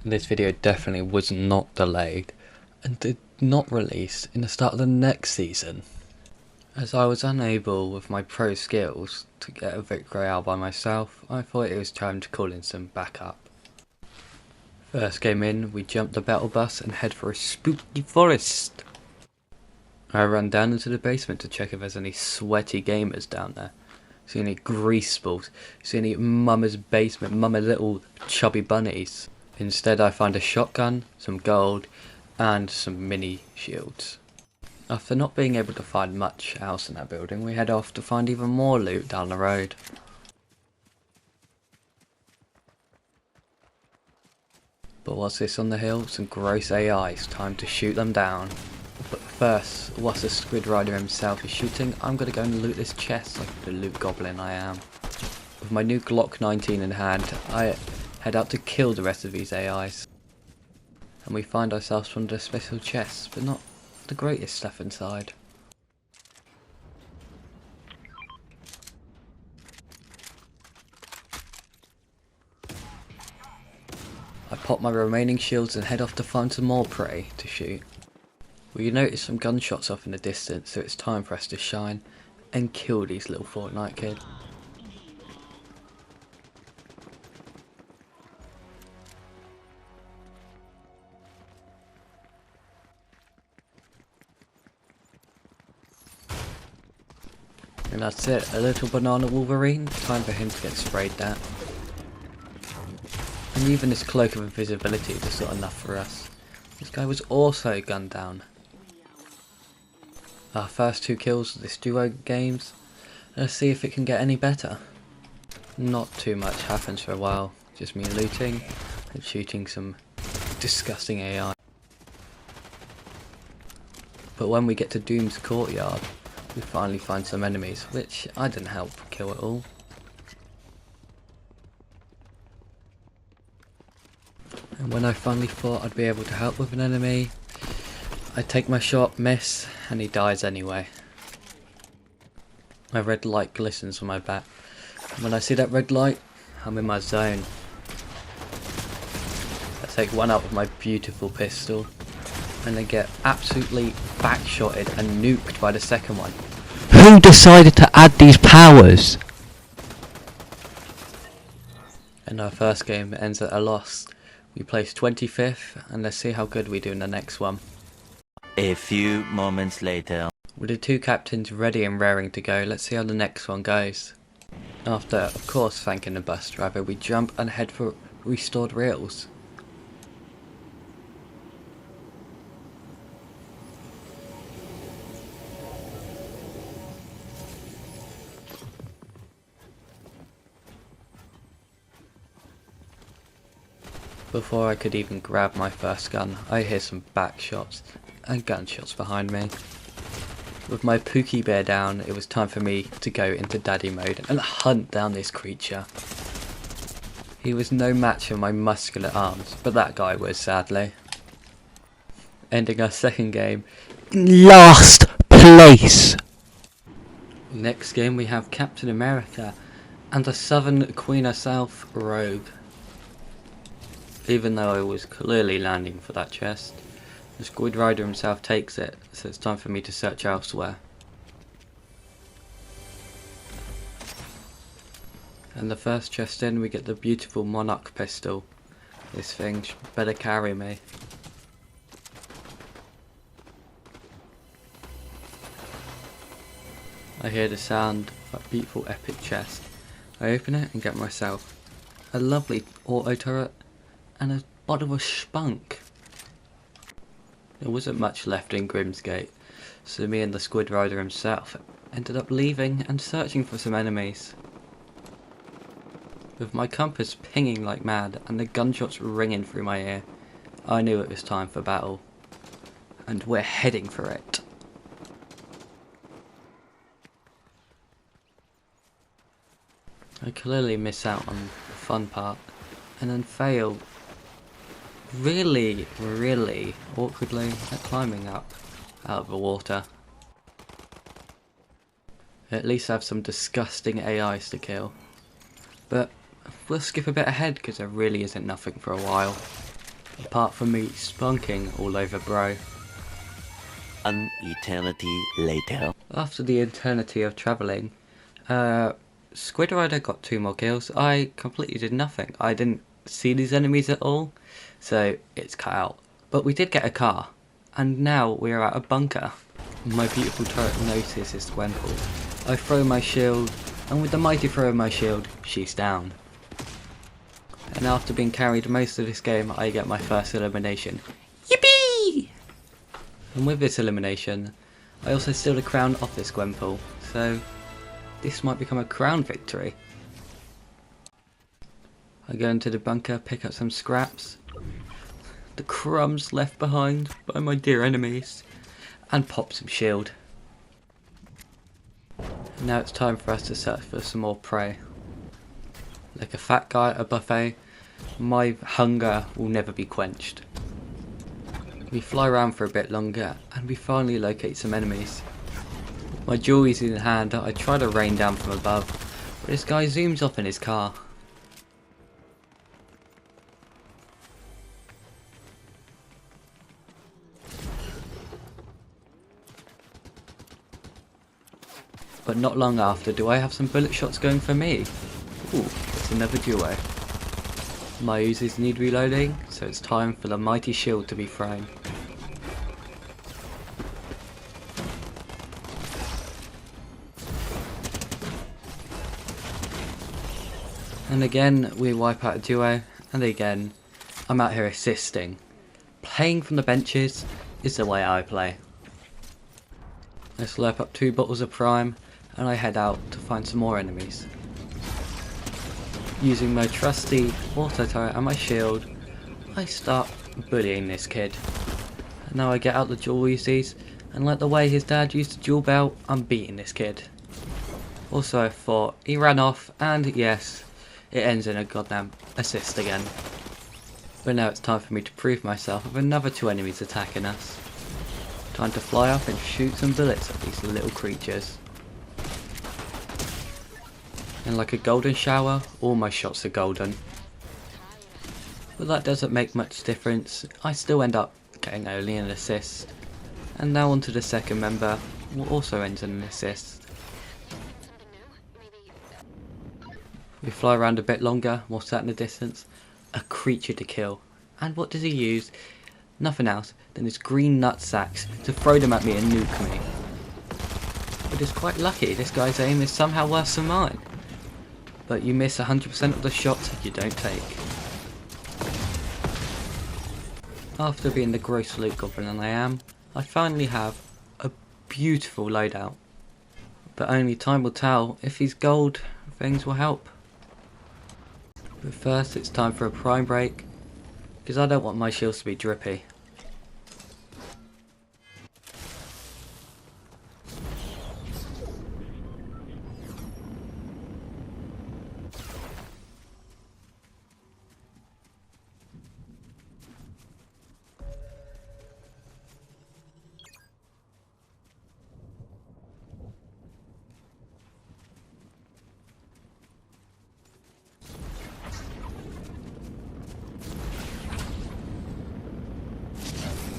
This video definitely was not delayed and did not release in the start of the next season, as I was unable with my pro skills to get a victory royale by myself. I thought it was time to call in some backup. First game in, we jump the battle bus and head for a spooky forest. I run down into the basement to check if there's any sweaty gamers down there. See any grease balls, see any mama's basement, mama little chubby bunnies. Instead I find a shotgun, some gold and some mini shields. After not being able to find much else in that building, we head off to find even more loot down the road. But what's this on the hill? Some gross AIs, time to shoot them down. But first, whilst the Squid Rider himself is shooting, I'm gonna go and loot this chest like the loot goblin I am. With my new Glock 19 in hand, I head out to kill the rest of these AIs. And we find ourselves under a special chest, but not the greatest stuff inside. I pop my remaining shields and head off to find some more prey to shoot. We notice some gunshots off in the distance, so it's time for us to shine and kill these little Fortnite kids. And that's it, a little banana Wolverine, time for him to get sprayed down. And even this cloak of invisibility was not enough for us. This guy was also gunned down. Our first 2 kills of this duo games. Let's see if it can get any better. Not too much happens for a while, just me looting and shooting some disgusting AI. But when we get to Doom's courtyard, we finally find some enemies, which I didn't help kill at all. And when I finally thought I'd be able to help with an enemy, I take my shot, miss, and he dies anyway. My red light glistens on my back, and when I see that red light, I'm in my zone. I take one out with my beautiful pistol, and then get absolutely backshotted and nuked by the second one. Who decided to add these powers? And our first game ends at a loss. We place 25th, and let's see how good we do in the next one. A few moments later. With the 2 captains ready and raring to go, let's see how the next one goes. After, of course, thanking the bus driver, we jump and head for restored rails. Before I could even grab my first gun, I hear some back shots and gunshots behind me. With my Pookie Bear down, it was time for me to go into daddy mode and hunt down this creature. He was no match for my muscular arms, but that guy was, sadly. Ending our second game in last place. Next game we have Captain America and the Southern Queen herself, Rogue. Even though I was clearly landing for that chest, the Squid Rider himself takes it, so it's time for me to search elsewhere. And the first chest in, we get the beautiful Monarch pistol. This thing better carry me. I hear the sound of that beautiful epic chest. I open it and get myself a lovely auto turret and a bottle of spunk. There wasn't much left in Grimsgate, so me and the Squid Rider himself ended up leaving and searching for some enemies. With my compass pinging like mad and the gunshots ringing through my ear, I knew it was time for battle. And we're heading for it. I clearly miss out on the fun part, and then fail really awkwardly at climbing up out of the water. At least I have some disgusting AIs to kill. But we'll skip a bit ahead because there really isn't nothing for a while. apart from me spunking all over bro. An eternity later. After the eternity of travelling, Squid Rider got 2 more kills. I completely did nothing. I didn't see these enemies at all, so it's cut out. But we did get a car, and now we are at a bunker. My beautiful turret notices this Gwenpool. I throw my shield, and with the mighty throw of my shield, she's down. And after being carried most of this game, I get my first elimination. Yippee! And with this elimination, I also steal the crown off this Gwenpool, so this might become a crown victory. I go into the bunker, pick up some scraps, the crumbs left behind by my dear enemies, and pop some shield. And now it's time for us to search for some more prey. Like a fat guy at a buffet, my hunger will never be quenched. We fly around for a bit longer, and we finally locate some enemies. My jewelry's in hand, I try to rain down from above, but this guy zooms off in his car. But not long after do I have some bullet shots going for me. Ooh, it's another duo. My Uzis need reloading, so it's time for the mighty shield to be thrown. And again we wipe out a duo, and again I'm out here assisting. Playing from the benches is the way I play. I slurp up 2 bottles of prime and I head out to find some more enemies. Using my trusty auto turret and my shield, I start bullying this kid. And now I get out the dual Uzis, and like the way his dad used the dual belt, I'm beating this kid. Also I thought he ran off, and yes, it ends in a goddamn assist again. But now it's time for me to prove myself with another 2 enemies attacking us. Time to fly up and shoot some bullets at these little creatures. And like a golden shower, all my shots are golden. But that doesn't make much difference, I still end up getting only an assist. And now onto the second member, who also ends in an assist. We fly around a bit longer, what's that in the distance? A creature to kill. And what does he use? Nothing else than his green nut sacks to throw them at me and nuke me. But it's quite lucky, this guy's aim is somehow worse than mine. But you miss 100% of the shots you don't take. After being the gross loot goblin I am, I finally have a beautiful loadout. But only time will tell if these gold things will help. But first it's time for a prime break, because I don't want my shields to be drippy.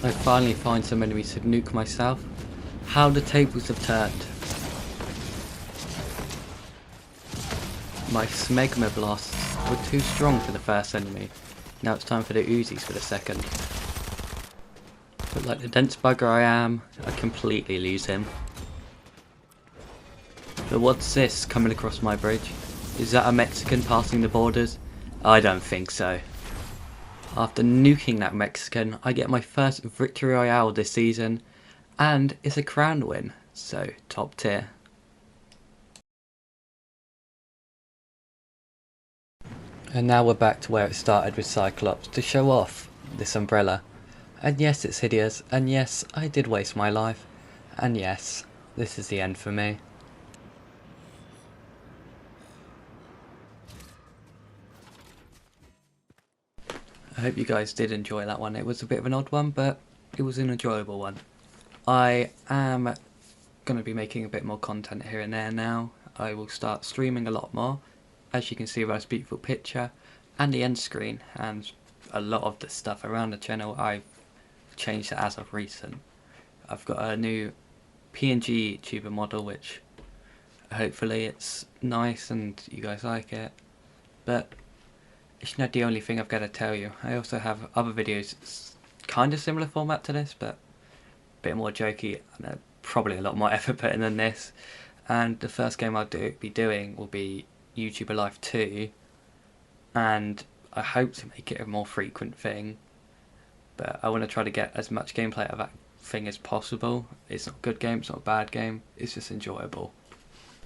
I finally find some enemies to nuke myself. How the tables have turned. My smegma blasts were too strong for the first enemy. Now it's time for the Uzis for the second. But like the dense bugger I am, I completely lose him. But what's this coming across my bridge? Is that a Mexican passing the borders? I don't think so. After nuking that Mexican, I get my first victory royale this season, and it's a crown win, so top tier. And now we're back to where it started with Cyclops, to show off this umbrella. And yes, it's hideous, and yes, I did waste my life, and yes, this is the end for me. I hope you guys did enjoy that one. It was a bit of an odd one, but it was an enjoyable one. I am going to be making a bit more content here and there now. I will start streaming a lot more, as you can see by this beautiful picture and the end screen, and a lot of the stuff around the channel. I've changed it as of recent. I've got a new PNG tuber model, which hopefully it's nice and you guys like it. But it's not the only thing I've got to tell you. I also have other videos, kind of similar format to this, but a bit more jokey and probably a lot more effort put in than this. And the first game I'll be doing will be YouTuber Life 2, and I hope to make it a more frequent thing. But I want to try to get as much gameplay out of that thing as possible. It's not a good game, it's not a bad game, it's just enjoyable.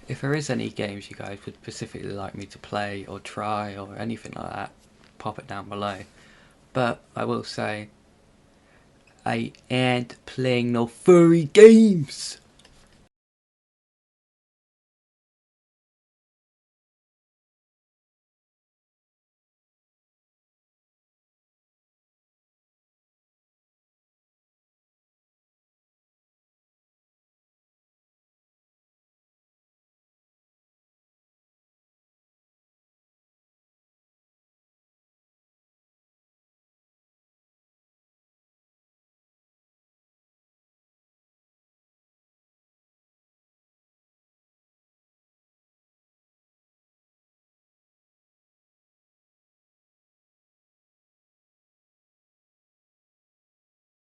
If there is any games you guys would specifically like me to play or try or anything like that, pop it down below. But I will say, I ain't playing no furry games.